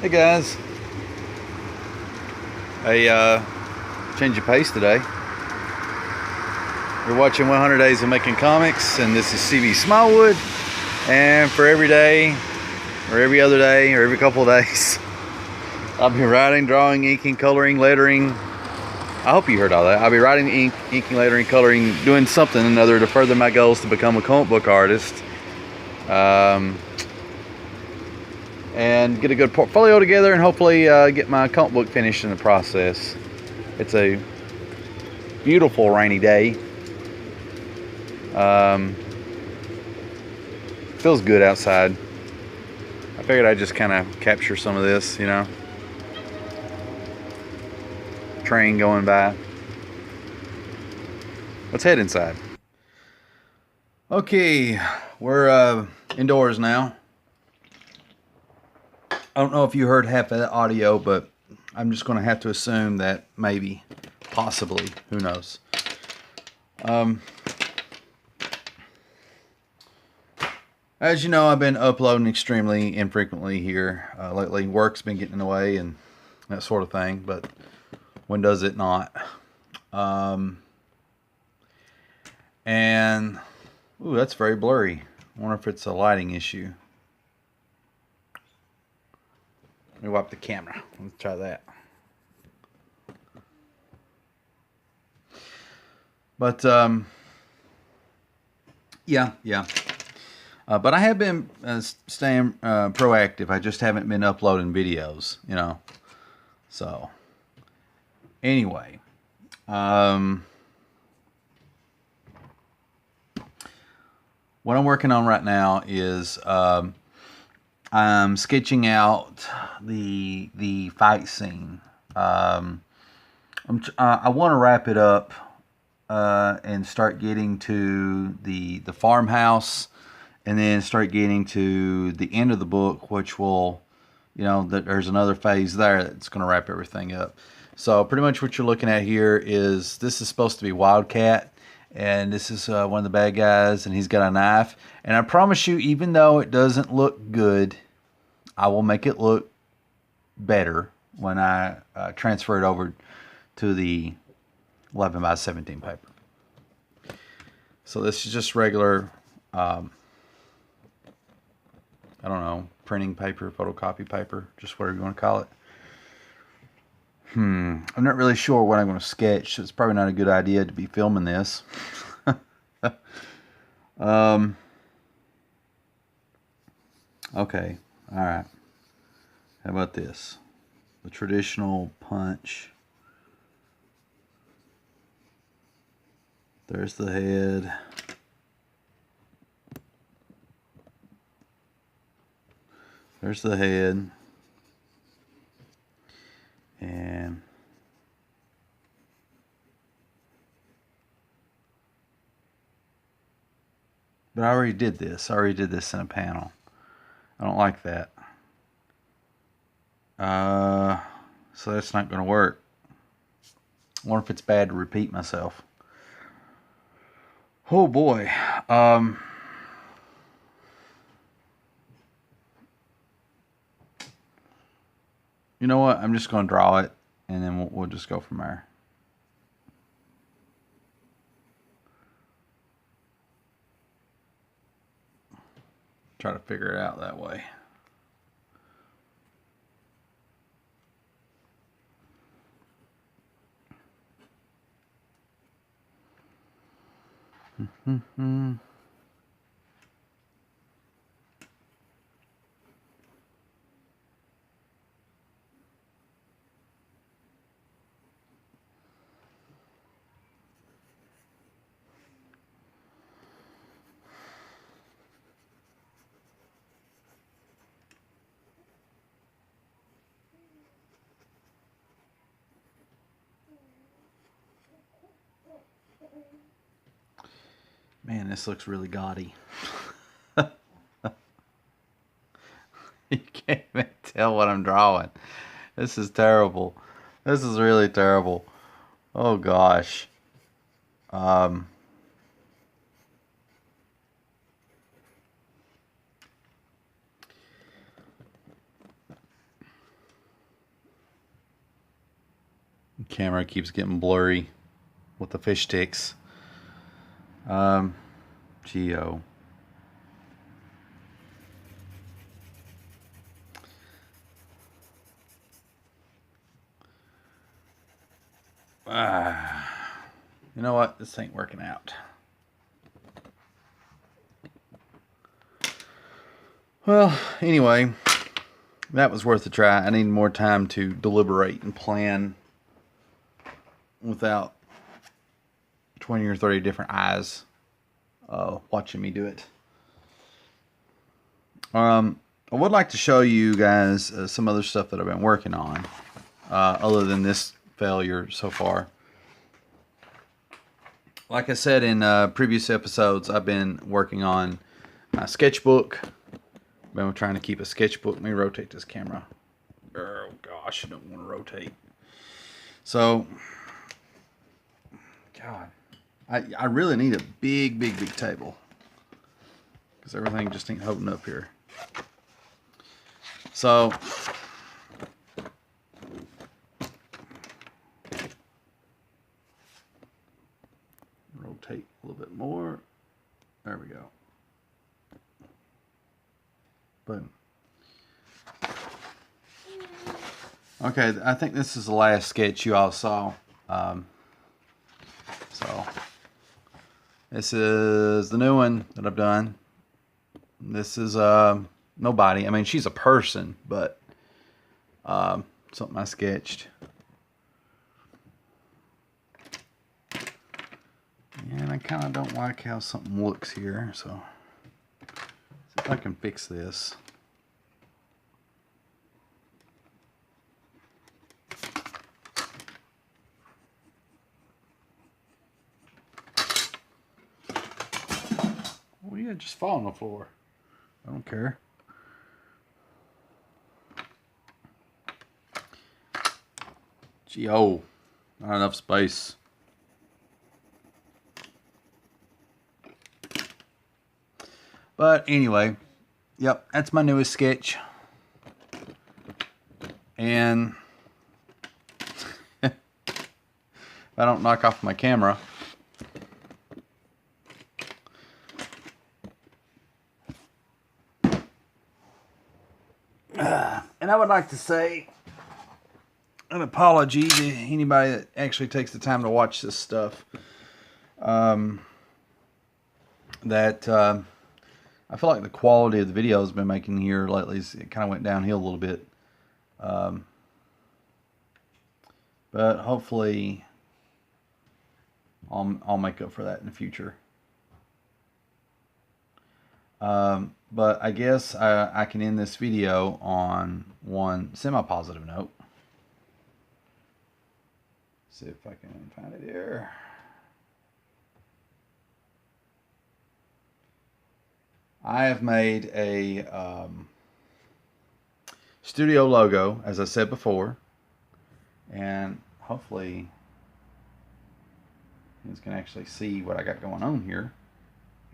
Hey guys, a change of pace today. We're watching 100 Days of Making Comics, and this is C.B Smallwood. And for every day, or every other day, or every couple of days, I'll be writing, drawing, inking, coloring, lettering. I hope you heard all that. I'll be writing, inking, lettering, coloring, doing something or another to further my goals to become a comic book artist. And get a good portfolio together, and hopefully get my comic book finished in the process. It's a beautiful rainy day. Feels good outside. I figured I'd just kind of capture some of this, you know. Train going by. Let's head inside. Okay, we're indoors now. I don't know if you heard half of that audio, but I'm just going to have to assume that maybe, possibly, who knows. As you know, I've been uploading extremely infrequently here lately. Work's been getting in the way and that sort of thing, but when does it not? And, ooh, that's very blurry. I wonder if it's a lighting issue. Let me wipe the camera. Let's try that. But, yeah. But I have been staying proactive. I just haven't been uploading videos, you know. So, anyway. What I'm working on right now is I'm sketching out the fight scene. I want to wrap it up and start getting to the farmhouse, and then start getting to the end of the book, which will, you know, there's another phase there that's going to wrap everything up. So pretty much what you're looking at here is, this is supposed to be Wildcat, and this is one of the bad guys, and he's got a knife. And I promise you, even though it doesn't look good, I will make it look better when I transfer it over to the 11 by 17 paper. So this is just regular, I don't know, printing paper, photocopy paper, just whatever you want to call it. I'm not really sure what I'm going to sketch, so it's probably not a good idea to be filming this. Okay, alright. How about this? The traditional punch. There's the head. There's the head. And but I already did this. I already did this in a panel. I don't like that. So that's not going to work. I wonder if it's bad to repeat myself. Oh boy. You know what? I'm just going to draw it, and then we'll just go from there. Try to figure it out that way. Man, this looks really gaudy. You can't even tell what I'm drawing. This is terrible. This is really terrible. Oh gosh. Camera keeps getting blurry with the fish sticks. Geo. You know what? This ain't working out. Well, anyway, that was worth a try. I need more time to deliberate and plan without 20 or 30 different eyes watching me do it. I would like to show you guys some other stuff that I've been working on other than this failure so far. Like I said in previous episodes, I've been working on my sketchbook. I've been trying to keep a sketchbook. Let me rotate this camera. Oh gosh, I don't want to rotate. So, God, I really need a big table because everything just ain't holding up here. So, rotate a little bit more. There we go. Boom. Okay, I think this is the last sketch you all saw. So, this is the new one that I've done. This is nobody. I mean, she's a person, but something I sketched. And I kind of don't like how something looks here, so see if I can fix this. Oh yeah, just fall on the floor. I don't care. Gee, oh, not enough space. But anyway, yep, that's my newest sketch. And if I don't knock off my camera, and I would like to say an apology to anybody that actually takes the time to watch this stuff. I feel like the quality of the videos I've been making here lately, it kind of went downhill a little bit. But hopefully I'll make up for that in the future. But I guess I can end this video on one semi-positive note. See if I can find it here. I have made a studio logo, as I said before, and hopefully you can actually see what I got going on here.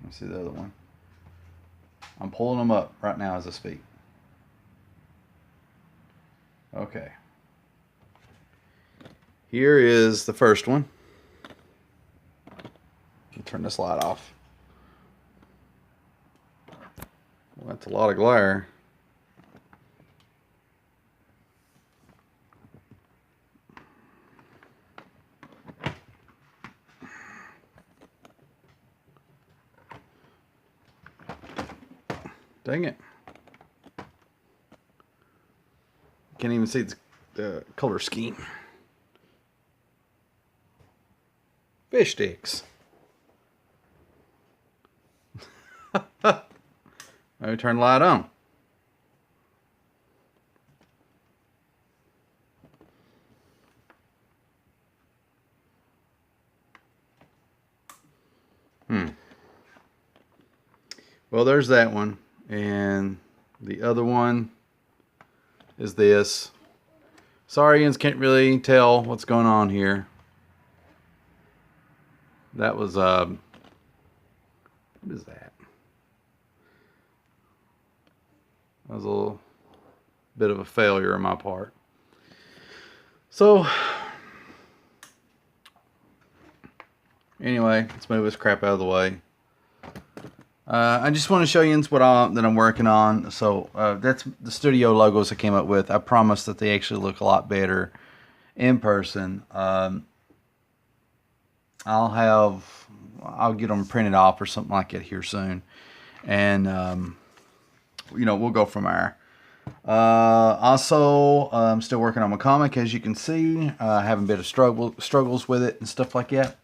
Let me see the other one. I'm pulling them up right now as I speak. Okay. Here is the first one. I'll turn this light off. Well, that's a lot of glare. Dang it. Can't even see the color scheme. Fish sticks. Let me turn the light on. Well, there's that one. And the other one is this. Sorry, you can't really tell what's going on here. That was, what is that? That was a little bit of a failure on my part. So, Anyway, let's move this crap out of the way. I just want to show you what I'm working on. So that's the studio logos I came up with. I promise that they actually look a lot better in person. I'll get them printed off or something like that here soon, and we'll go from there. Also, I'm still working on my comic, as you can see. Having a bit of struggles with it and stuff like that.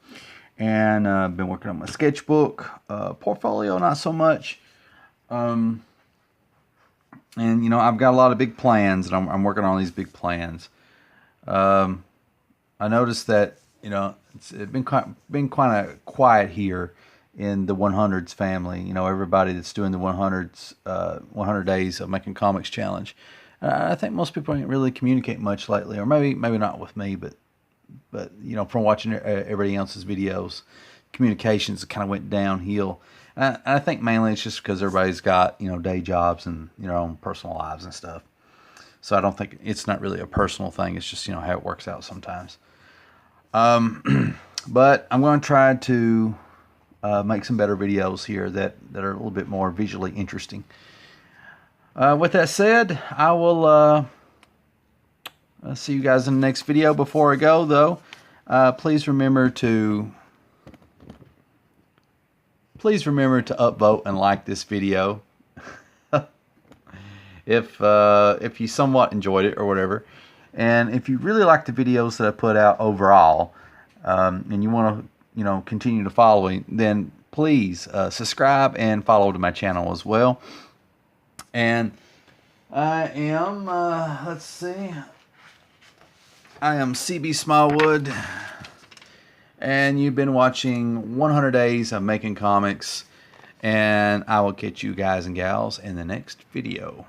And I've been working on my sketchbook, portfolio, not so much. And I've got a lot of big plans, and I'm working on these big plans. I noticed that it's been kind of quiet here in the 100s family. Everybody that's doing the 100 days of making comics challenge. I think most people ain't really communicate much lately, or maybe not with me, but from watching everybody else's videos, communications kind of went downhill. And I think mainly it's just because everybody's got day jobs and own personal lives and stuff. So I don't think it's not really a personal thing. It's just how it works out sometimes. But I'm going to try to make some better videos here that are a little bit more visually interesting. With that said, I will see you guys in the next video. Before I go, though, please remember to upvote and like this video if you somewhat enjoyed it or whatever. And if you really like the videos that I put out overall, and you want to continue to follow me, then please subscribe and follow to my channel as well. And I am let's see, I am C.B Smallwood, and you've been watching 100 Days of Making Comics, and I will catch you guys and gals in the next video.